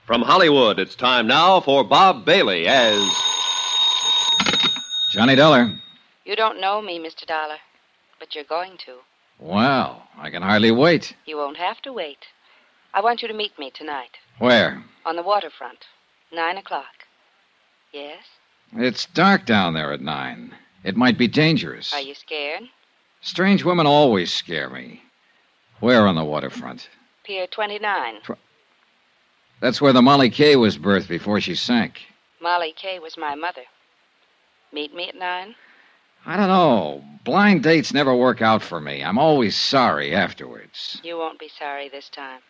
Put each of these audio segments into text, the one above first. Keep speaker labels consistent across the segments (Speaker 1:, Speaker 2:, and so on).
Speaker 1: From Hollywood, it's time now for Bob Bailey as
Speaker 2: Johnny Dollar.
Speaker 3: You don't know me, Mr. Dollar, but you're going to.
Speaker 2: Well, I can hardly wait.
Speaker 3: You won't have to wait. I want you to meet me tonight.
Speaker 2: Where?
Speaker 3: On the waterfront. 9:00. Yes?
Speaker 2: It's dark down there at 9. It might be dangerous.
Speaker 3: Are you scared?
Speaker 2: Strange women always scare me. Where on the waterfront?
Speaker 3: Pier 29.
Speaker 2: That's where the Molly Kay was birthed before she sank.
Speaker 3: Molly Kay was my mother. Meet me at 9?
Speaker 2: I don't know. Blind dates never work out for me. I'm always sorry afterwards.
Speaker 3: You won't be sorry this time.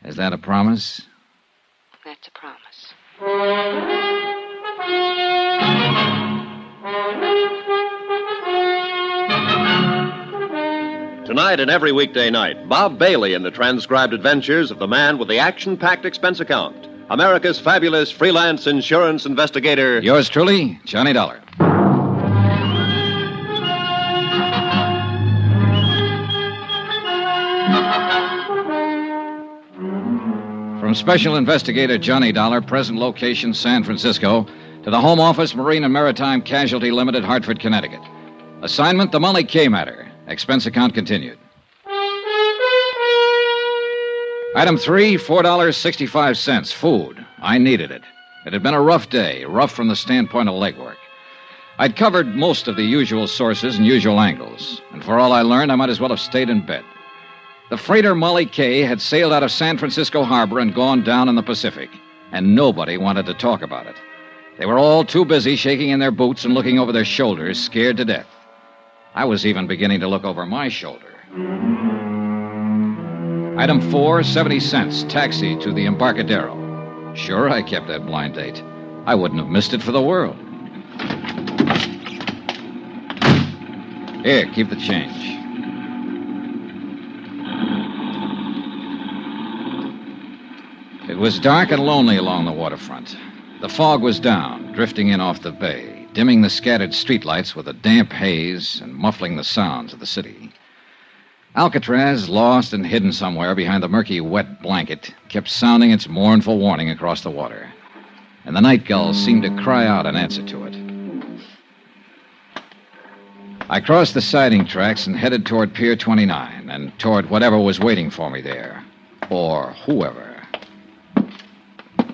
Speaker 2: Is that a promise?
Speaker 3: That's a promise.
Speaker 1: Tonight and every weekday night, Bob Bailey in the transcribed adventures of the man with the action-packed expense account, America's fabulous freelance insurance investigator.
Speaker 2: Yours truly, Johnny Dollar. From Special Investigator Johnny Dollar, present location San Francisco, to the Home Office, Marine and Maritime Casualty Limited, Hartford, Connecticut. Assignment, the Molly Kay matter. Expense account continued. Item 3, $4.65. Food. I needed it. It had been a rough day, rough from the standpoint of legwork. I'd covered most of the usual sources and usual angles, and for all I learned, I might as well have stayed in bed. The freighter Molly Kay had sailed out of San Francisco Harbor and gone down in the Pacific, and nobody wanted to talk about it. They were all too busy shaking in their boots and looking over their shoulders, scared to death. I was even beginning to look over my shoulder. Item 4, 70 cents, taxi to the Embarcadero. Sure, I kept that blind date. I wouldn't have missed it for the world. Here, keep the change. It was dark and lonely along the waterfront. The fog was down, drifting in off the bay, dimming the scattered streetlights with a damp haze and muffling the sounds of the city. Alcatraz, lost and hidden somewhere behind the murky, wet blanket, kept sounding its mournful warning across the water. And the night gulls seemed to cry out in answer to it. I crossed the siding tracks and headed toward Pier 29 and toward whatever was waiting for me there. Or whoever.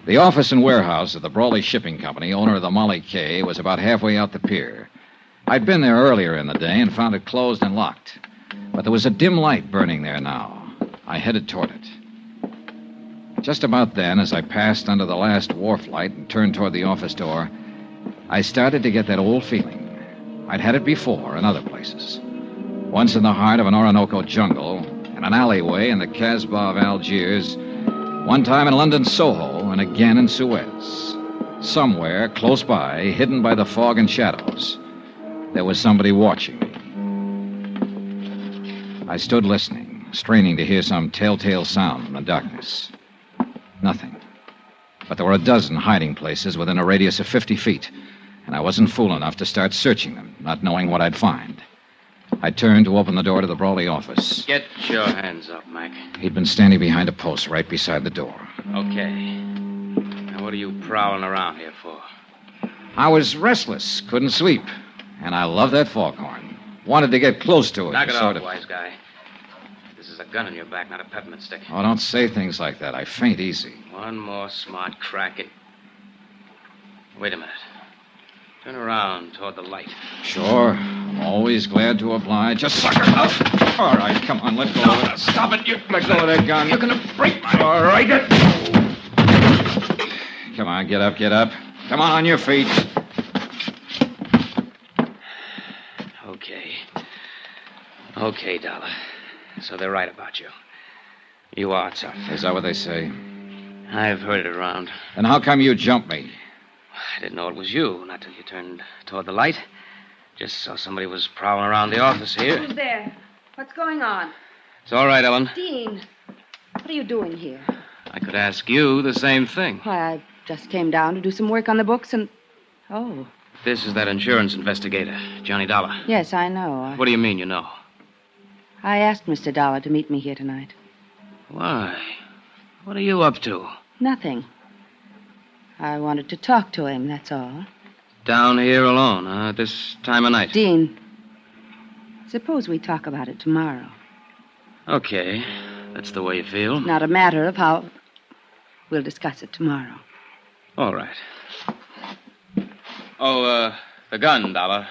Speaker 2: The office and warehouse of the Brawley Shipping Company, owner of the Molly Kay, was about halfway out the pier. I'd been there earlier in the day and found it closed and locked. But there was a dim light burning there now. I headed toward it. Just about then, as I passed under the last wharf light and turned toward the office door, I started to get that old feeling. I'd had it before in other places. Once in the heart of an Orinoco jungle, in an alleyway in the Casbah of Algiers, one time in London Soho, and again in Suez. Somewhere, close by, hidden by the fog and shadows, there was somebody watching me. I stood listening, straining to hear some telltale sound in the darkness. Nothing. But there were a dozen hiding places within a radius of 50 feet, and I wasn't fool enough to start searching them, not knowing what I'd find. I turned to open the door to the Brawley office.
Speaker 4: Get your hands up, Mac.
Speaker 2: He'd been standing behind a post right beside the door.
Speaker 4: Okay. Now, what are you prowling around here for?
Speaker 2: I was restless, couldn't sleep, and I loved that foghorn. Wanted to get close to it.
Speaker 4: Knock it off, wise guy. This is a gun in your back, not a peppermint stick.
Speaker 2: Oh, don't say things like that. I faint easy.
Speaker 4: One more smart crack and... Wait a minute. Turn around toward the light.
Speaker 2: Sure. I'm always glad to oblige. Just sucker up. All right, come on, let go of it.
Speaker 4: Stop it.
Speaker 2: Let go of that gun.
Speaker 4: You're going to break my...
Speaker 2: All right. Come on, get up, get up. Come on your feet.
Speaker 4: Okay, Dollar. So they're right about you. You are tough.
Speaker 2: Is that what they say?
Speaker 4: I've heard it around.
Speaker 2: Then how come you jumped me?
Speaker 4: I didn't know it was you, not till you turned toward the light. Just saw somebody was prowling around the office here.
Speaker 3: Who's there? What's going on?
Speaker 4: It's all right, Ellen.
Speaker 3: Dean, what are you doing here?
Speaker 4: I could ask you the same thing.
Speaker 3: Why, I just came down to do some work on the books and... Oh.
Speaker 4: This is that insurance investigator, Johnny Dollar.
Speaker 3: Yes, I know.
Speaker 4: What do you mean, you know?
Speaker 3: I asked Mr. Dollar to meet me here tonight.
Speaker 4: Why? What are you up to?
Speaker 3: Nothing. I wanted to talk to him, that's all.
Speaker 4: Down here alone, at this time of night?
Speaker 3: Dean, suppose we talk about it tomorrow.
Speaker 4: Okay. That's the way you feel.
Speaker 3: Not a matter of how... We'll discuss it tomorrow.
Speaker 4: All right. Oh, the gun, Dollar.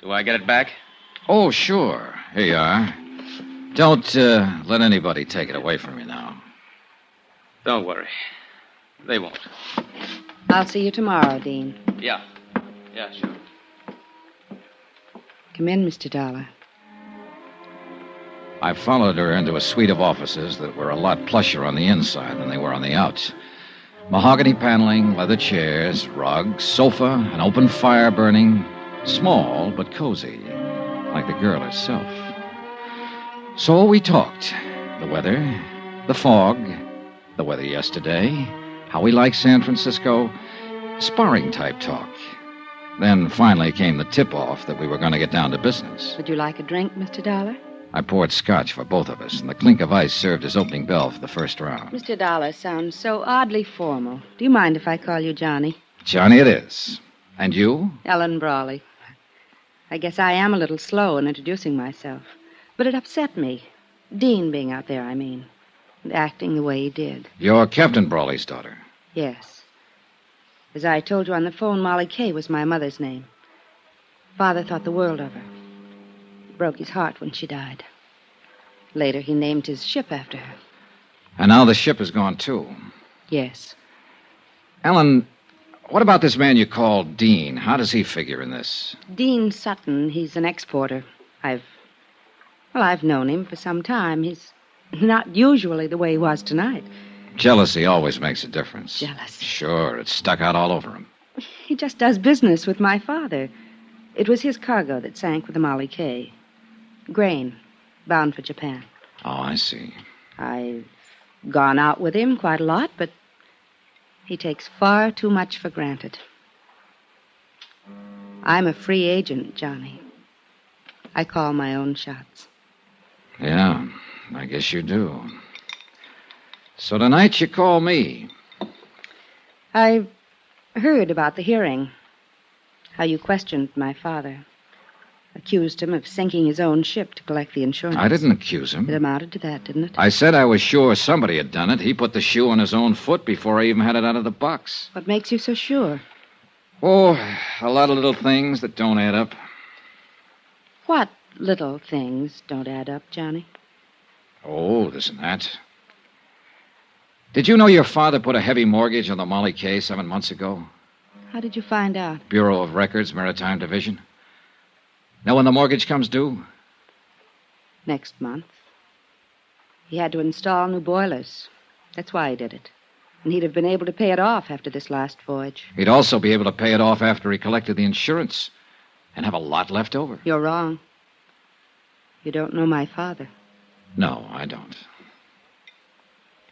Speaker 4: Do I get it back?
Speaker 2: Oh, sure. Here you are. Don't let anybody take it away from you now.
Speaker 4: Don't worry. They won't.
Speaker 3: I'll see you tomorrow, Dean.
Speaker 4: Yeah. Yeah, sure.
Speaker 3: Come in, Mr. Dollar.
Speaker 2: I followed her into a suite of offices that were a lot plusher on the inside than they were on the outs. Mahogany paneling, leather chairs, rugs, sofa, an open fire burning. Small, but cozy, like the girl herself. So we talked. The weather, the fog, the weather yesterday, how we like San Francisco, sparring-type talk. Then finally came the tip-off that we were going to get down to business.
Speaker 3: Would you like a drink, Mr. Dollar?
Speaker 2: I poured scotch for both of us, and the clink of ice served as opening bell for the first round.
Speaker 3: Mr. Dollar sounds so oddly formal. Do you mind if I call you Johnny?
Speaker 2: Johnny it is. And you?
Speaker 3: Ellen Brawley. I guess I am a little slow in introducing myself. But it upset me. Dean being out there, I mean. And acting the way he did.
Speaker 2: You're Captain Brawley's daughter.
Speaker 3: Yes. As I told you on the phone, Molly Kay was my mother's name. Father thought the world of her. It broke his heart when she died. Later, he named his ship after her.
Speaker 2: And now the ship is gone, too.
Speaker 3: Yes.
Speaker 2: Ellen, what about this man you call Dean? How does he figure in this?
Speaker 3: Dean Sutton, he's an exporter. I've known him for some time. He's not usually the way he was tonight.
Speaker 2: Jealousy always makes a difference.
Speaker 3: Jealousy?
Speaker 2: Sure, it's stuck out all over him.
Speaker 3: He just does business with my father. It was his cargo that sank with the Molly Kay. Grain, bound for Japan.
Speaker 2: Oh, I see.
Speaker 3: I've gone out with him quite a lot, but he takes far too much for granted. I'm a free agent, Johnny. I call my own shots.
Speaker 2: Yeah, I guess you do. So tonight you call me.
Speaker 3: I heard about the hearing. How you questioned my father. Accused him of sinking his own ship to collect the insurance.
Speaker 2: I didn't accuse him.
Speaker 3: It amounted to that, didn't it?
Speaker 2: I said I was sure somebody had done it. He put the shoe on his own foot before I even had it out of the box.
Speaker 3: What makes you so sure?
Speaker 2: Oh, a lot of little things that don't add up.
Speaker 3: What little things don't add up, Johnny?
Speaker 2: Oh, this and that. Did you know your father put a heavy mortgage on the Molly Kay 7 months ago?
Speaker 3: How did you find out?
Speaker 2: Bureau of Records, Maritime Division. Know when the mortgage comes due?
Speaker 3: Next month. He had to install new boilers. That's why he did it. And he'd have been able to pay it off after this last voyage.
Speaker 2: He'd also be able to pay it off after he collected the insurance and have a lot left over.
Speaker 3: You're wrong. You don't know my father.
Speaker 2: No, I don't.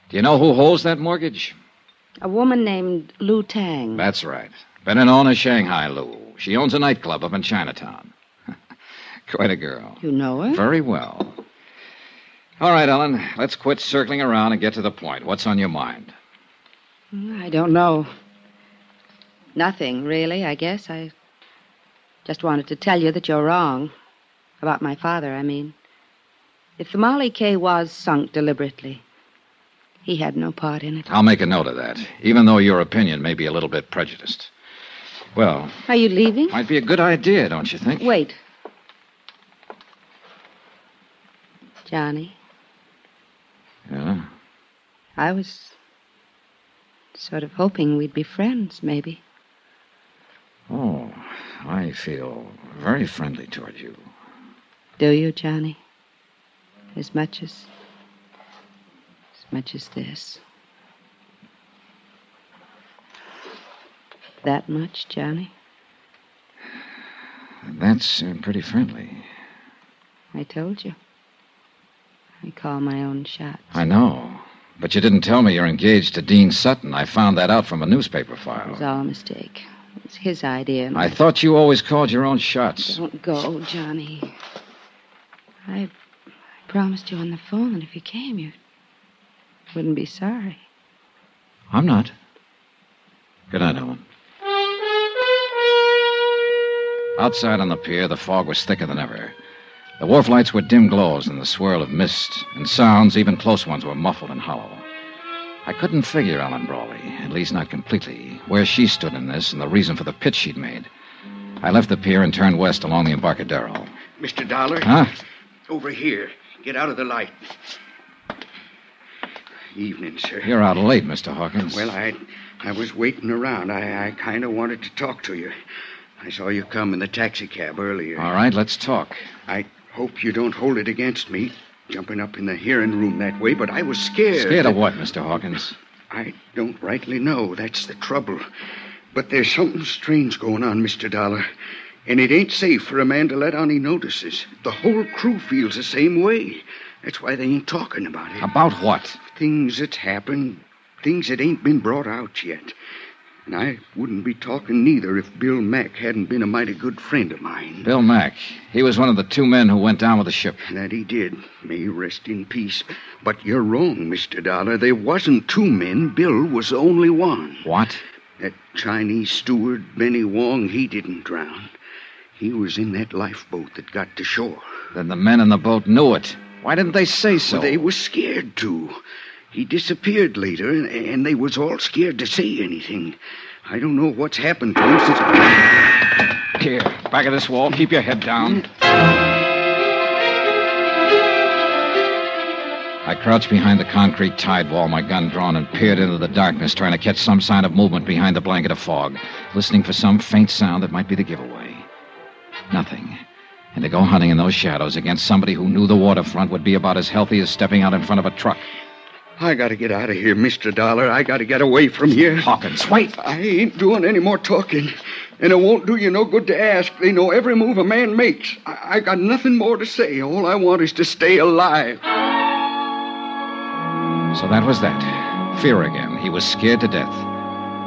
Speaker 2: Do you know who holds that mortgage?
Speaker 3: A woman named Lu Tang.
Speaker 2: That's right. Better known as Shanghai Lu. She owns a nightclub up in Chinatown. Quite a girl.
Speaker 3: You know her?
Speaker 2: Very well. All right, Ellen, let's quit circling around and get to the point. What's on your mind?
Speaker 3: I don't know. Nothing, really, I guess. I just wanted to tell you that you're wrong. About my father, I mean. If the Molly Kay was sunk deliberately, he had no part in it.
Speaker 2: I'll make a note of that, even though your opinion may be a little bit prejudiced. Well...
Speaker 3: Are you leaving?
Speaker 2: Might be a good idea, don't you think?
Speaker 3: Wait. Johnny.
Speaker 2: Yeah?
Speaker 3: I was sort of hoping we'd be friends, maybe.
Speaker 2: Oh, I feel very friendly toward you.
Speaker 3: Do you, Johnny? As much as this. That much, Johnny?
Speaker 2: That's pretty friendly.
Speaker 3: I told you. I call my own shots.
Speaker 2: I know. But you didn't tell me you're engaged to Dean Sutton. I found that out from a newspaper
Speaker 3: It
Speaker 2: file.
Speaker 3: was all a mistake. It was his idea.
Speaker 2: I thought you always called your own shots.
Speaker 3: Don't go, Johnny. I promised you on the phone that if you came, you wouldn't be sorry.
Speaker 2: I'm not. Good night, Ellen. Outside on the pier, the fog was thicker than ever. The wharf lights were dim glows in the swirl of mist, and sounds, even close ones, were muffled and hollow. I couldn't figure Ellen Brawley, at least not completely, where she stood in this and the reason for the pitch she'd made. I left the pier and turned west along the Embarcadero.
Speaker 5: Mr. Dollar?
Speaker 2: Huh?
Speaker 5: Over here. Get out of the light. Evening, sir.
Speaker 2: You're out late, Mr. Hawkins.
Speaker 5: Well, I was waiting around. I kind of wanted to talk to you. I saw you come in the taxicab earlier.
Speaker 2: All right, let's talk.
Speaker 5: I hope you don't hold it against me, jumping up in the hearing room that way, but I was scared.
Speaker 2: Scared of what, Mr. Hawkins?
Speaker 5: I don't rightly know. That's the trouble. But there's something strange going on, Mr. Dollar. And it ain't safe for a man to let on he notices. The whole crew feels the same way. That's why they ain't talking about it.
Speaker 2: About what?
Speaker 5: Things that's happened. Things that ain't been brought out yet. And I wouldn't be talking neither if Bill Mack hadn't been a mighty good friend of mine.
Speaker 2: Bill Mack. He was one of the 2 men who went down with the ship.
Speaker 5: That he did. May he rest in peace. But you're wrong, Mr. Dollar. There wasn't 2 men. Bill was the only one.
Speaker 2: What?
Speaker 5: That Chinese steward, Benny Wong, he didn't drown. He was in that lifeboat that got to shore.
Speaker 2: Then the men in the boat knew it. Why didn't they say so?
Speaker 5: Well, they were scared to. He disappeared later, and they was all scared to say anything. I don't know what's happened to him since...
Speaker 2: Here, back of this wall. Keep your head down. I crouched behind the concrete tide wall, my gun drawn, and peered into the darkness, trying to catch some sign of movement behind the blanket of fog, listening for some faint sound that might be the giveaway. Nothing. And to go hunting in those shadows against somebody who knew the waterfront would be about as healthy as stepping out in front of a truck.
Speaker 5: I gotta get out of here, Mr. Dollar. I gotta get away from here.
Speaker 2: Hawkins, wait!
Speaker 5: I ain't doing any more talking. And it won't do you no good to ask. They know every move a man makes. I got nothing more to say. All I want is to stay alive.
Speaker 2: So that was that. Fear again. He was scared to death.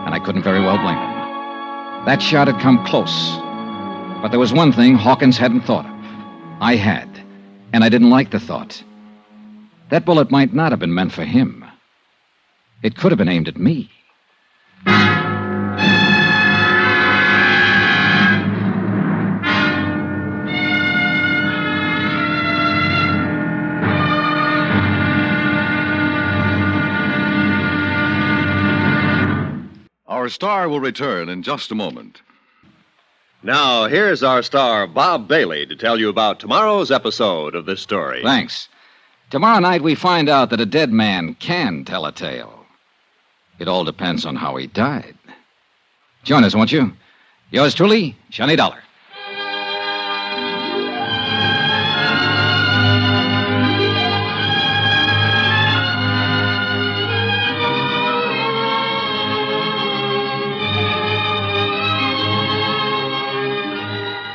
Speaker 2: And I couldn't very well blame him. That shot had come close. But there was one thing Hawkins hadn't thought of. I had. And I didn't like the thought. That bullet might not have been meant for him. It could have been aimed at me.
Speaker 6: Our star will return in just a moment.
Speaker 1: Now, here's our star, Bob Bailey, to tell you about tomorrow's episode of this story.
Speaker 2: Thanks. Tomorrow night we find out that a dead man can tell a tale. It all depends on how he died. Join us, won't you? Yours truly, Johnny Dollar.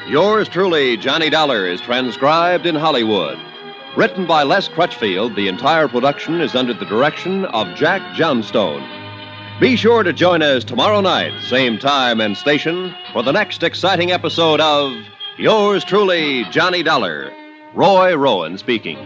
Speaker 1: Yours truly, Johnny Dollar, is transcribed in Hollywood. Written by Les Crutchfield, the entire production is under the direction of Jack Johnstone. Be sure to join us tomorrow night, same time and station, for the next exciting episode of Yours truly, Johnny Dollar. Roy Rowan speaking.